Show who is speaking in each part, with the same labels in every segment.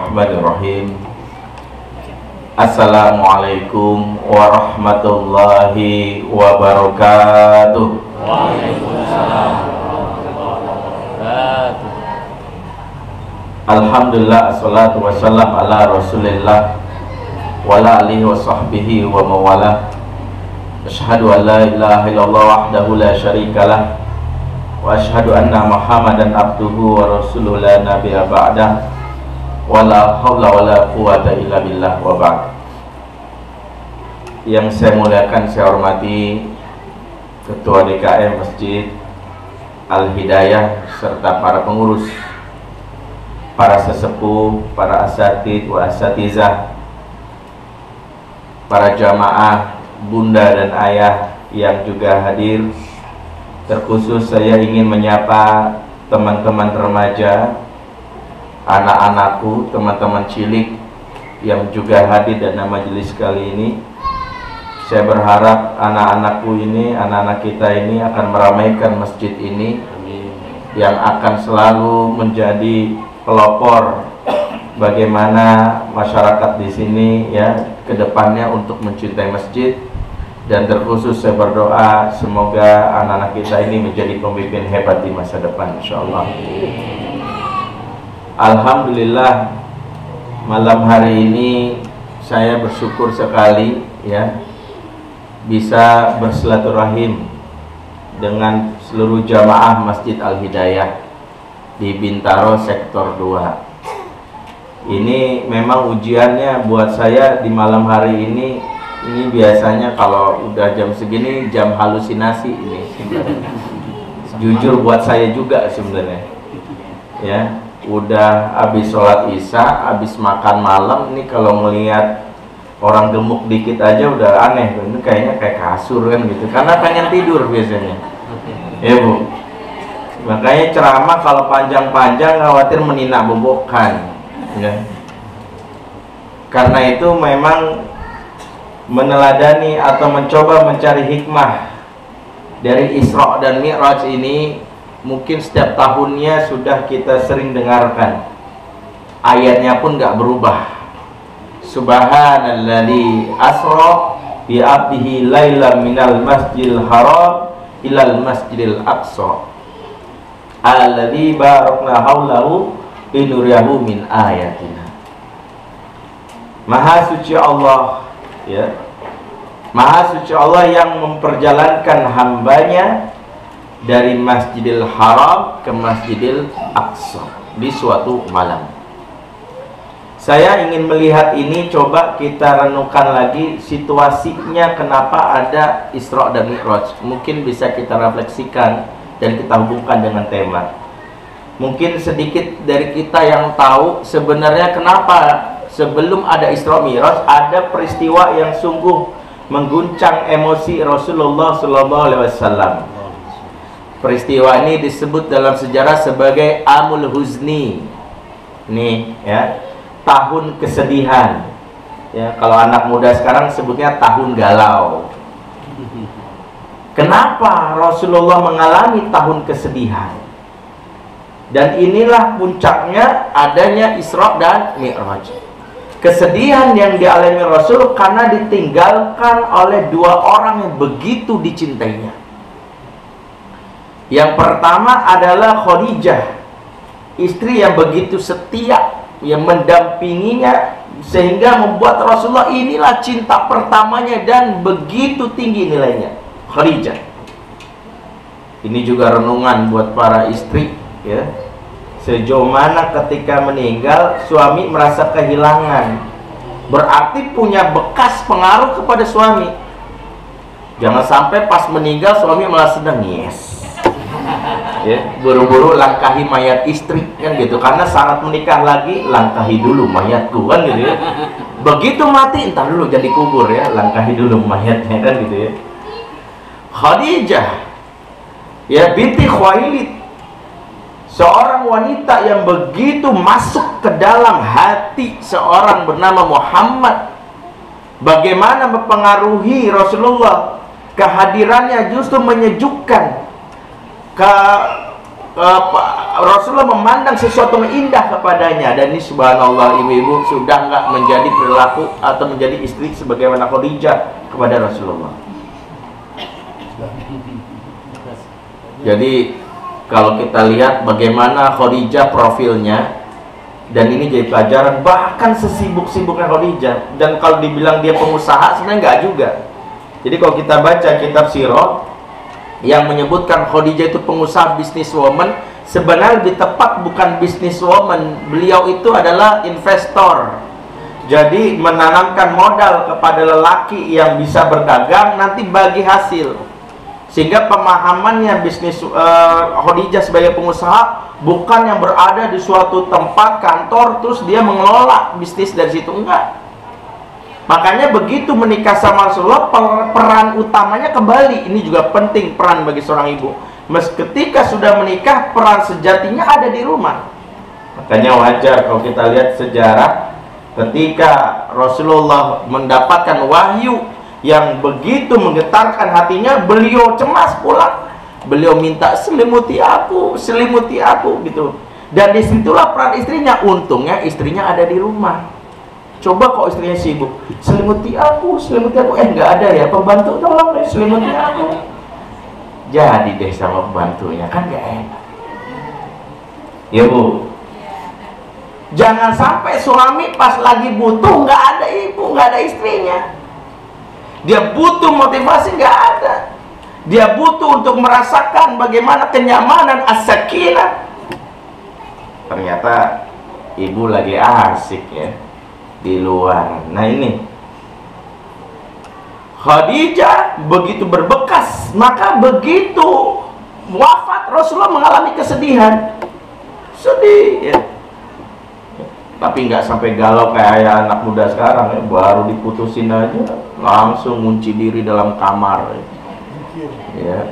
Speaker 1: Bismillahirrahmanirrahim. Assalamualaikum warahmatullahi wabarakatuh.
Speaker 2: Waalaikumsalam warahmatullahi wabarakatuh.
Speaker 1: Alhamdulillah, assalatu wassalam ala rasulillah wa ala alihi wa sahbihi wa mawalah. Asyhadu an la ilaha illallah wahdahu la syarikalah wa asyhadu anna Muhammadan abduhu wa rasuluhu la nabiyya ba'dah wa la haula wa la quwata illa billah wa ba'd. Yang saya muliakan, saya hormati Ketua DKM Masjid Al-Hidayah serta para pengurus, para sesepuh, para asatid wa asatizah, para jamaah, bunda dan ayah yang juga hadir. Terkhusus saya ingin menyapa teman-teman remaja, anak-anakku, teman-teman cilik yang juga hadir dalam majelis kali ini. Saya berharap anak-anakku ini, anak-anak kita ini akan meramaikan masjid ini. Amin. Yang akan selalu menjadi pelopor bagaimana masyarakat di sini ya kedepannya untuk mencintai masjid. Dan terkhusus saya berdoa semoga anak-anak kita ini menjadi pemimpin hebat di masa depan, insyaallah. Alhamdulillah, malam hari ini saya bersyukur sekali ya bisa bersilaturahim dengan seluruh jamaah Masjid Al-Hidayah di Bintaro Sektor 2. Ini memang ujiannya buat saya di malam hari ini. Ini biasanya kalau udah jam segini jam halusinasi ini sebenarnya. Jujur buat saya juga sebenarnya. Ya, udah habis sholat isya, habis makan malam, ini kalau melihat orang gemuk dikit aja udah aneh. Ini kayaknya kayak kasur kan gitu. Karena pengen tidur biasanya. Ya Bu. Makanya ceramah kalau panjang-panjang khawatir meninak bobokan. Ya. Karena itu memang meneladani atau mencoba mencari hikmah dari Isra dan Mi'raj ini mungkin setiap tahunnya sudah kita sering dengarkan. Ayatnya pun gak berubah. Subhanalladzi asra bi 'abdihi lailan minal masjidil haram ilal masjidil aqsa alladzi barakna haulahu linuriyahu min ayatina. Maha suci Allah, ya, Maha suci Allah yang memperjalankan hambanya dari Masjidil Haram ke Masjidil Aqsa di suatu malam. Saya ingin melihat ini, coba kita renungkan lagi situasinya kenapa ada Isra dan Mi'raj. Mungkin bisa kita refleksikan dan kita hubungkan dengan tema. Mungkin sedikit dari kita yang tahu sebenarnya kenapa sebelum ada Isra Mi'raj ada peristiwa yang sungguh mengguncang emosi Rasulullah SAW. Peristiwa ini disebut dalam sejarah sebagai Amul Huzni. Nih ya, tahun kesedihan. Ya, kalau anak muda sekarang sebutnya tahun galau. Kenapa Rasulullah mengalami tahun kesedihan? Dan inilah puncaknya adanya Isra dan Mi'raj. Kesedihan yang dialami Rasul karena ditinggalkan oleh dua orang yang begitu dicintainya. Yang pertama adalah Khadijah, istri yang begitu setia, yang mendampinginya sehingga membuat Rasulullah inilah cinta pertamanya dan begitu tinggi nilainya. Khadijah. Ini juga renungan buat para istri ya. Sejauh mana ketika meninggal suami merasa kehilangan, berarti punya bekas pengaruh kepada suami. Jangan sampai pas meninggal suami malah sedang yes ya, buru-buru langkahi mayat istri kan gitu. Karena syarat menikah lagi langkahi dulu mayatku kan gitu ya. Begitu mati entar dulu jadi kubur ya, langkahi dulu mayatnya kan gitu ya. Khadijah ya binti Khuwailid, seorang wanita yang begitu masuk ke dalam hati seorang bernama Muhammad. Bagaimana mempengaruhi Rasulullah. Kehadirannya justru menyejukkan Rasulullah memandang sesuatu yang indah kepadanya, dan ini subhanallah ibu-ibu sudah nggak menjadi perilaku atau menjadi istri sebagaimana Khadijah kepada Rasulullah. Jadi kalau kita lihat bagaimana Khadijah profilnya, dan ini jadi pelajaran bahkan sesibuk-sibuknya Khadijah. Dan kalau dibilang dia pengusaha sebenarnya nggak juga. Jadi kalau kita baca kitab sirah yang menyebutkan Khadijah itu pengusaha businesswoman, sebenarnya lebih tepat bukan businesswoman, beliau itu adalah investor. Jadi menanamkan modal kepada lelaki yang bisa berdagang, nanti bagi hasil. Sehingga pemahamannya bisnis Khadijah sebagai pengusaha bukan yang berada di suatu tempat kantor terus dia mengelola bisnis dari situ, enggak. Makanya begitu menikah sama Rasulullah, peran utamanya kembali. Ini juga penting peran bagi seorang ibu. Ketika sudah menikah, peran sejatinya ada di rumah. Makanya wajar kalau kita lihat sejarah, ketika Rasulullah mendapatkan wahyu yang begitu menggetarkan hatinya, beliau cemas pulang. Beliau minta selimuti aku gitu. Dan disitulah peran istrinya. Untungnya istrinya ada di rumah. Coba kok istrinya sibuk, selimuti aku, nggak ada ya, pembantu tolong deh selimuti aku. Jadi deh sama pembantunya, kan gak enak. Ya bu, jangan sampai suami pas lagi butuh nggak ada ibu, nggak ada istrinya. Dia butuh motivasi, nggak ada. Dia butuh untuk merasakan bagaimana kenyamanan as-sakinah. Ternyata ibu lagi asik ya di luar. Nah ini Khadijah begitu berbekas, maka begitu wafat Rasulullah mengalami kesedihan, sedih ya. Tapi nggak sampai galau kayak anak muda sekarang ya, baru diputusin aja langsung ngunci diri dalam kamar ya.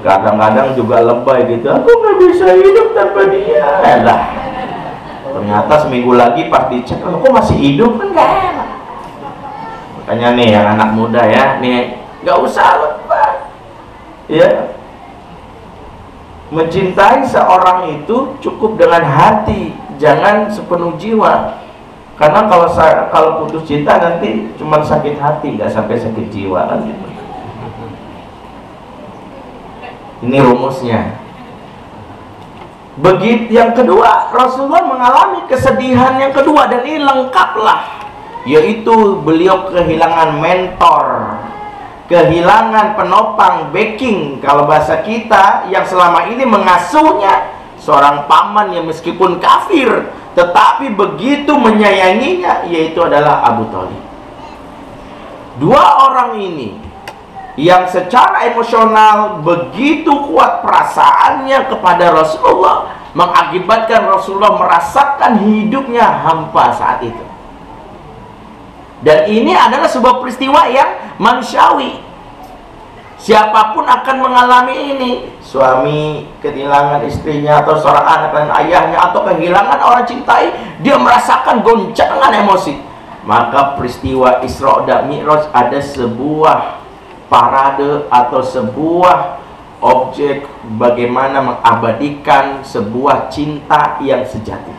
Speaker 1: Kadang-kadang juga lebay gitu, aku nggak bisa hidup tanpa dia. Ternyata seminggu lagi pas dicek, kok masih hidup, kan nggak enak. Makanya nih yang anak muda ya, nih nggak usah lebay ya. Mencintai seorang itu cukup dengan hati, jangan sepenuh jiwa. Karena kalau putus cinta nanti cuma sakit hati, nggak sampai sakit jiwa kan gitu. Ini rumusnya. Begitu yang kedua, Rasulullah mengalami kesedihan yang kedua, dan ini lengkaplah, yaitu beliau kehilangan mentor, kehilangan penopang, backing kalau bahasa kita, yang selama ini mengasuhnya, seorang paman yang meskipun kafir tetapi begitu menyayanginya, yaitu adalah Abu Thalib. Dua orang ini yang secara emosional begitu kuat perasaannya kepada Rasulullah, mengakibatkan Rasulullah merasakan hidupnya hampa saat itu. Dan ini adalah sebuah peristiwa yang manusiawi. Siapapun akan mengalami ini. Suami kehilangan istrinya, atau seorang anak dan ayahnya, atau kehilangan orang cintai, dia merasakan goncangan emosi. Maka peristiwa Isra dan Mi'raj ada sebuah parade atau sebuah objek bagaimana mengabadikan sebuah cinta yang sejati.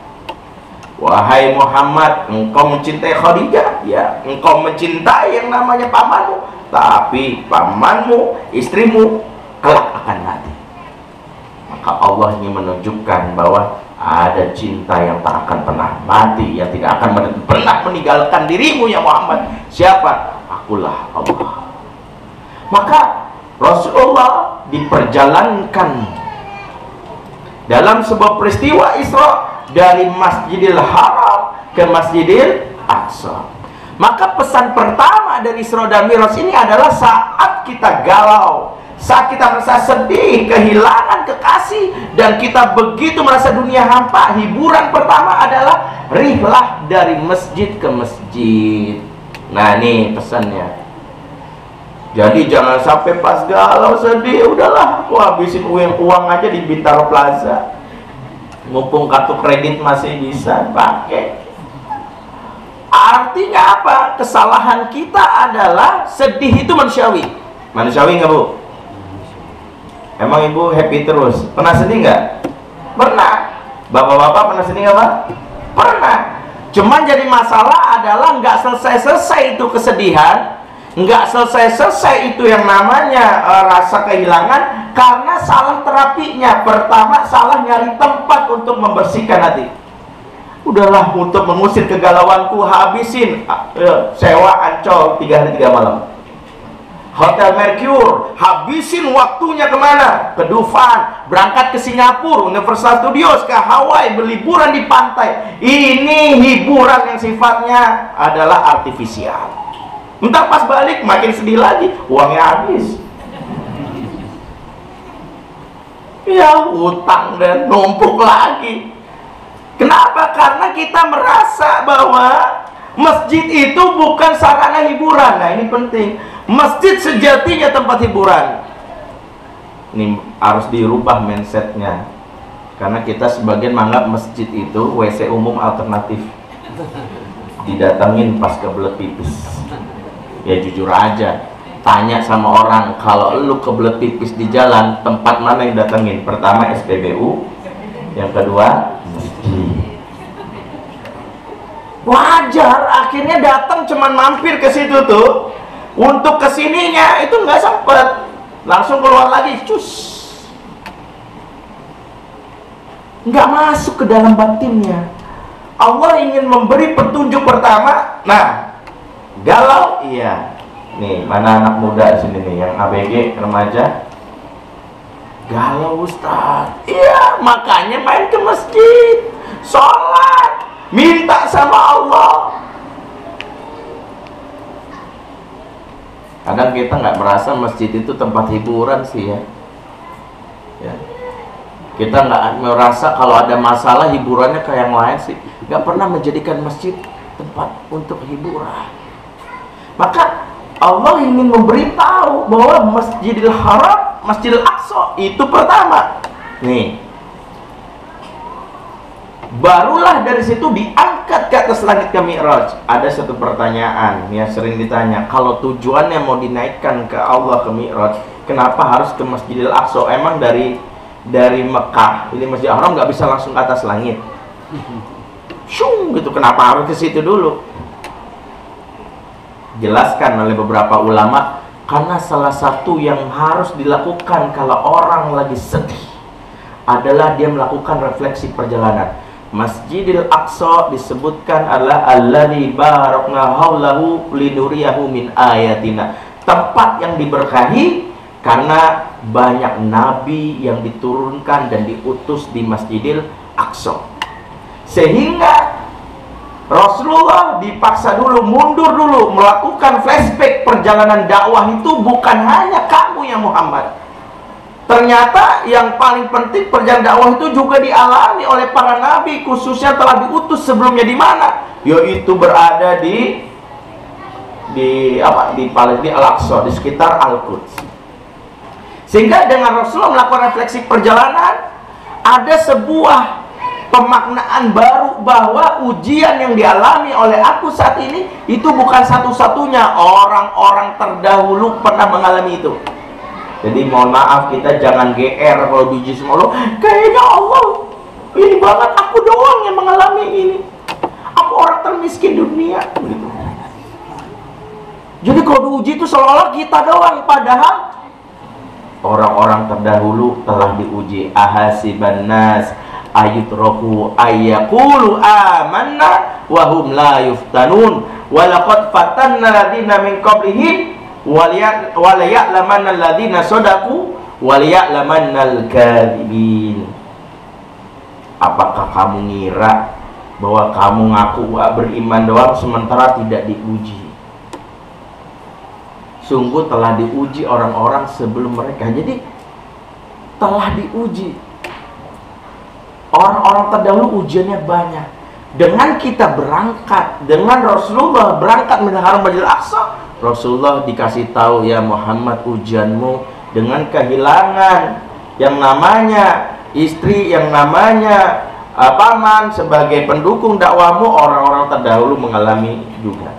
Speaker 1: Wahai Muhammad, engkau mencintai Khadijah, ya, engkau mencintai yang namanya pamanmu, tapi pamanmu, istrimu kelak akan mati. Maka Allah ingin menunjukkan bahwa ada cinta yang tak akan pernah mati, yang tidak akan pernah meninggalkan dirimu ya Muhammad. Siapa? Akulah Allah. Maka Rasulullah diperjalankan dalam sebuah peristiwa Isra dari Masjidil Haram ke Masjidil Aqsa. Maka pesan pertama dari Isra dan Mi'raj ini adalah saat kita galau, saat kita merasa sedih, kehilangan kekasih, dan kita begitu merasa dunia hampa, hiburan pertama adalah rihlah dari masjid ke masjid. Nah ini pesannya. Jadi jangan sampai pas galau sedih, udahlah aku habisin uang aja di Bintaro Plaza, mumpung kartu kredit masih bisa pakai. Artinya apa? Kesalahan kita adalah sedih itu manusiawi. Manusiawi nggak bu? Emang ibu happy terus? Pernah sedih nggak? Pernah. Bapak-bapak pernah sedih nggak, Pak? Pernah. Cuman jadi masalah adalah nggak selesai-selesai itu kesedihan, nggak selesai-selesai itu yang namanya rasa kehilangan, karena salah terapinya. Pertama, salah nyari tempat untuk membersihkan hati. Udahlah, untuk mengusir kegalauanku, habisin sewa Ancol 3 hari 3 malam, Hotel Mercure, habisin waktunya kemana? Ke Dufan, berangkat ke Singapura, Universal Studios, ke Hawaii, berliburan di pantai. Ini hiburan yang sifatnya adalah artifisial. Entar pas balik makin sedih lagi, uangnya habis. Ya, utang dan numpuk lagi. Kenapa? Karena kita merasa bahwa masjid itu bukan sarana hiburan. Nah, ini penting. Masjid sejatinya tempat hiburan. Ini harus dirubah mindsetnya. Karena kita sebagian menganggap masjid itu WC umum alternatif. Didatengin pas kebelet pipis. Ya jujur aja, tanya sama orang, kalau lu kebelet pipis di jalan, tempat mana yang datengin? Pertama SPBU, yang kedua masjid. Wajar, akhirnya datang cuman mampir ke situ tuh. Untuk kesininya itu nggak sempet, langsung keluar lagi, cus, nggak masuk ke dalam batinnya. Allah ingin memberi petunjuk pertama. Nah, galau, iya. Nih, mana anak muda di sini nih, yang ABG remaja? Galau, Ustaz. Iya, makanya main ke masjid, sholat, minta sama Allah. Kadang kita nggak merasa masjid itu tempat hiburan sih ya. Kita nggak merasa kalau ada masalah hiburannya kayak yang lain sih. Nggak pernah menjadikan masjid tempat untuk hiburan. Maka Allah ingin memberitahu bahwa Masjidil Haram, Masjidil Aqsa itu pertama. Nih, barulah dari situ diangkat ke atas langit ke Mi'raj. Ada satu pertanyaan yang sering ditanya, kalau tujuannya mau dinaikkan ke Allah ke Mi'raj, kenapa harus ke Masjidil Aqsa? Emang dari Mekah ini Masjidil Haram nggak bisa langsung ke atas langit? Syung gitu, kenapa harus ke situ dulu? Jelaskan oleh beberapa ulama, karena salah satu yang harus dilakukan kalau orang lagi sedih adalah dia melakukan refleksi perjalanan. Masjidil Aqsa disebutkan adalah alladzi barakna haulahu linuriyahu min ayatina, tempat yang diberkahi karena banyak nabi yang diturunkan dan diutus di Masjidil Aqsa. Sehingga Rasulullah dipaksa dulu, mundur dulu, melakukan flashback perjalanan dakwah itu bukan hanya kamu ya Muhammad. Ternyata yang paling penting perjalanan dakwah itu juga dialami oleh para nabi, khususnya telah diutus sebelumnya di mana? Yaitu berada di Palestina Al-Aqsa, di sekitar Al-Quds. Sehingga dengan Rasulullah melakukan refleksi perjalanan, ada sebuah pemaknaan baru bahwa ujian yang dialami oleh aku saat ini itu bukan satu-satunya. Orang-orang terdahulu pernah mengalami itu. Jadi mohon maaf, kita jangan GR kalau diuji sama Allah. Kayaknya Allah ini banget, aku doang yang mengalami ini. Aku orang termiskin dunia. Begitu. Jadi kalau diuji itu seolah-olah kita doang, padahal orang-orang terdahulu telah diuji. Ahasiban nas ayutraku ayyaqulu amanna wa hum la yuftanun wa laqad fatanna alladziina min qablihim waliya'lamanna alladziina shadaqu waliya'lamannal kadzibin. Apakah kamu ngira bahwa kamu ngaku beriman doang sementara tidak diuji? Sungguh telah diuji orang-orang sebelum mereka. Jadi telah diuji. Orang-orang terdahulu ujiannya banyak. Dengan kita berangkat, dengan Rasulullah berangkat menuju Masjidil Aqsa, Rasulullah dikasih tahu, ya Muhammad, ujianmu dengan kehilangan yang namanya istri, yang namanya paman sebagai pendukung dakwahmu. Orang-orang terdahulu mengalami juga.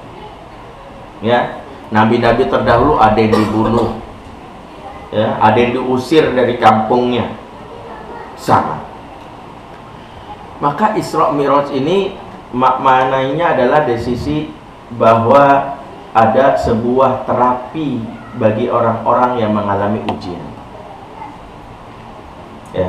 Speaker 1: Ya, nabi-nabi terdahulu ada yang dibunuh, ya, ada yang diusir dari kampungnya, sama. Maka Isra Mi'raj ini maknanya adalah dari sisi bahwa ada sebuah terapi bagi orang-orang yang mengalami ujian. Ya,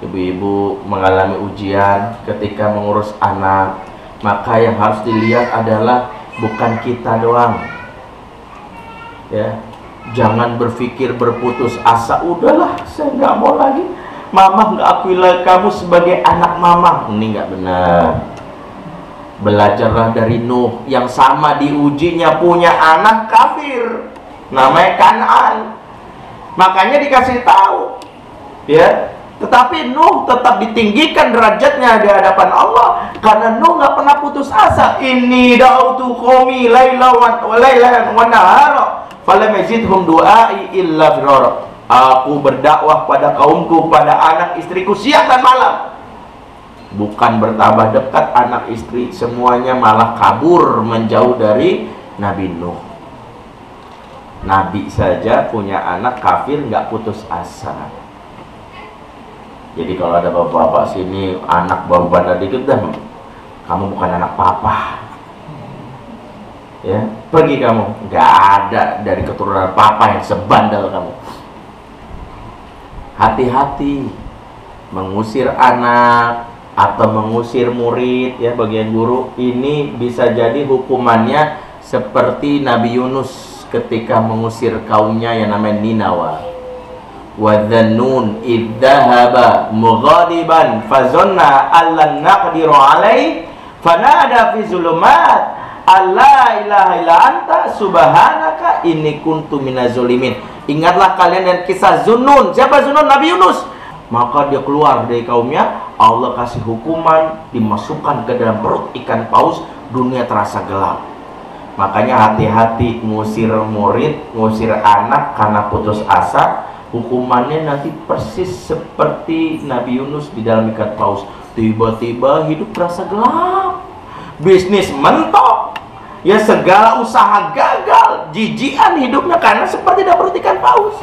Speaker 1: ibu-ibu mengalami ujian ketika mengurus anak, maka yang harus dilihat adalah bukan kita doang. Ya, jangan berpikir berputus asa, udahlah saya nggak mau lagi, mama nggak akui kamu sebagai anak mama. Ini nggak benar. Belajarlah dari Nuh yang sama diujinya punya anak kafir namanya Kan'an, makanya dikasih tahu, ya. Tetapi Nuh tetap ditinggikan derajatnya di hadapan Allah karena Nuh nggak pernah putus asa. Inni da'utu qaumi lailan wa nahara falam yazidhum du'ai illa firara. Aku berdakwah pada kaumku, pada anak istriku siang dan malam. Bukan bertambah dekat anak istri, semuanya malah kabur menjauh dari Nabi Nuh. Nabi saja punya anak kafir nggak putus asa. Jadi kalau ada bapak-bapak sini anak baru bandar dikit dah, kamu bukan anak papa. Ya, pergi kamu. Nggak ada dari keturunan papa yang sebandel kamu. Hati-hati mengusir anak atau mengusir murid, ya, bagian guru ini bisa jadi hukumannya seperti Nabi Yunus ketika mengusir kaumnya yang namanya Ninawa. Wa dhannun idzahaba mughadiban fazanna allan naqdiru alaihi fanada fi zulumat alla ilaha illa anta subhanaka inni kuntu minaz zalimin. Ingatlah kalian dan kisah Zunnun. Siapa Zunnun? Nabi Yunus. Maka dia keluar dari kaumnya, Allah kasih hukuman, dimasukkan ke dalam perut ikan paus, dunia terasa gelap. Makanya hati-hati ngusir murid, ngusir anak karena putus asa, hukumannya nanti persis seperti Nabi Yunus di dalam ikan paus. Tiba-tiba hidup terasa gelap, bisnis mentok, ya segala usaha gagal, jijian hidupnya karena seperti dalam perut ikan paus.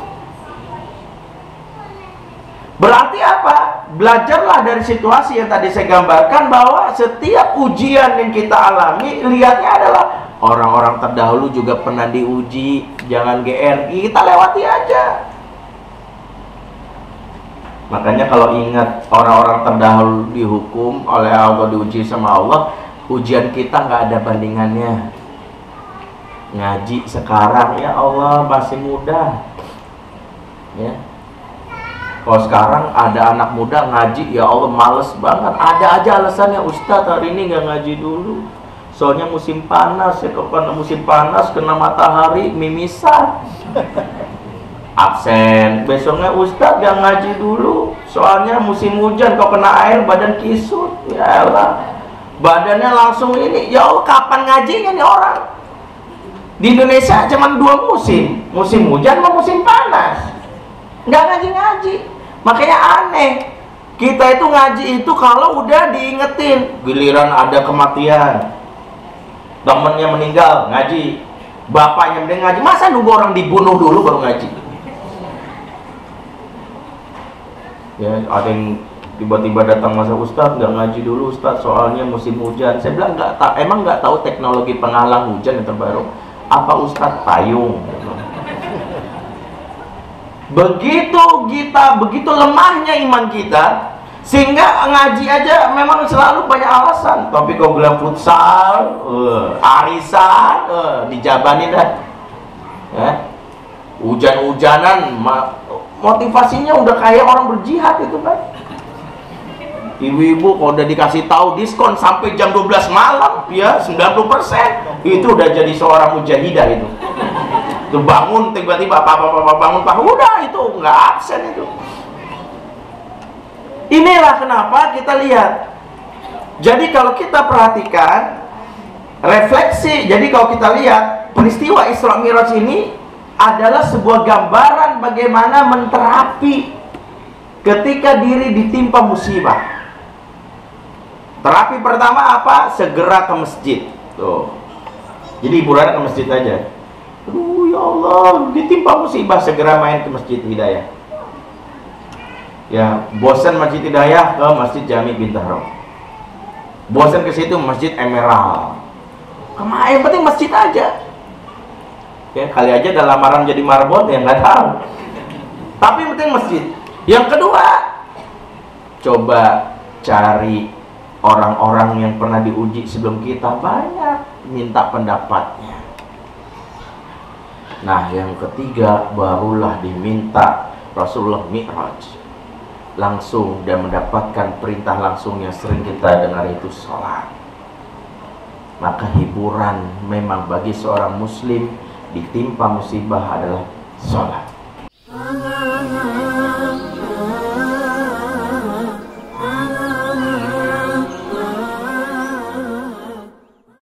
Speaker 1: Berarti apa? Belajarlah dari situasi yang tadi saya gambarkan, bahwa setiap ujian yang kita alami, lihatnya adalah orang-orang terdahulu juga pernah diuji. Jangan GRI, kita lewati aja. Makanya kalau ingat orang-orang terdahulu dihukum oleh Allah, diuji sama Allah, ujian kita nggak ada bandingannya. Ngaji sekarang, ya Allah masih muda, ya. Kalau sekarang ada anak muda ngaji, ya Allah males banget. Ada aja alasannya, Ustadz hari ini nggak ngaji dulu, soalnya musim panas. Ya kalau musim panas kena matahari mimisan, absen. Besoknya Ustadz nggak ngaji dulu, soalnya musim hujan, kalau kena air badan kisut. Ya Allah, badannya langsung ini. Ya Allah, kapan ngajinya nih orang? Di Indonesia cuma 2 musim, musim hujan sama musim panas. Nggak ngaji-ngaji. Makanya aneh, kita itu ngaji itu kalau udah diingetin, giliran ada kematian, temennya meninggal ngaji, bapaknya meninggal ngaji. Masa nunggu orang dibunuh dulu baru ngaji? Ya, ada yang tiba-tiba datang, masa Ustadz nggak ngaji dulu Ustadz, soalnya musim hujan. Saya bilang emang nggak tahu teknologi penghalang hujan yang terbaru? Apa Ustadz payung? Begitu lemahnya iman kita, sehingga ngaji aja memang selalu banyak alasan. Tapi kalau bilang futsal, arisan, dijabanin dah, ya. Hujan-hujanan, motivasinya udah kayak orang berjihad itu kan. Ibu-ibu kalau udah dikasih tahu diskon sampai jam 12 malam, ya 90%, itu udah jadi seorang mujahidah itu. Tuh bangun tiba-tiba apa bangun udah itu nggak absen itu. Inilah kenapa kita lihat. Jadi kalau kita perhatikan refleksi, jadi kalau kita lihat peristiwa Isra Mi'raj ini adalah sebuah gambaran bagaimana menterapi ketika diri ditimpa musibah. Terapi pertama apa? Segera ke masjid. Tuh. Jadi hiburan ke masjid aja. Aduh ya Allah, ditimpa musibah, segera main ke Masjid Hidayah. Ya, bosan Masjid Hidayah, ke Masjid Jami Bintaro. Bosan ke situ masjid Emerald. Kemana? Yang penting masjid aja. Ya, kali aja ada lamaran jadi marbot ya nggak tahu. Tapi yang penting masjid. Yang kedua, coba cari orang-orang yang pernah diuji sebelum kita, banyak, minta pendapatnya. Nah, yang ketiga barulah diminta Rasulullah Mi'raj. Langsung dan mendapatkan perintah langsung yang sering kita dengar itu sholat. Maka hiburan memang bagi seorang muslim ditimpa musibah adalah sholat.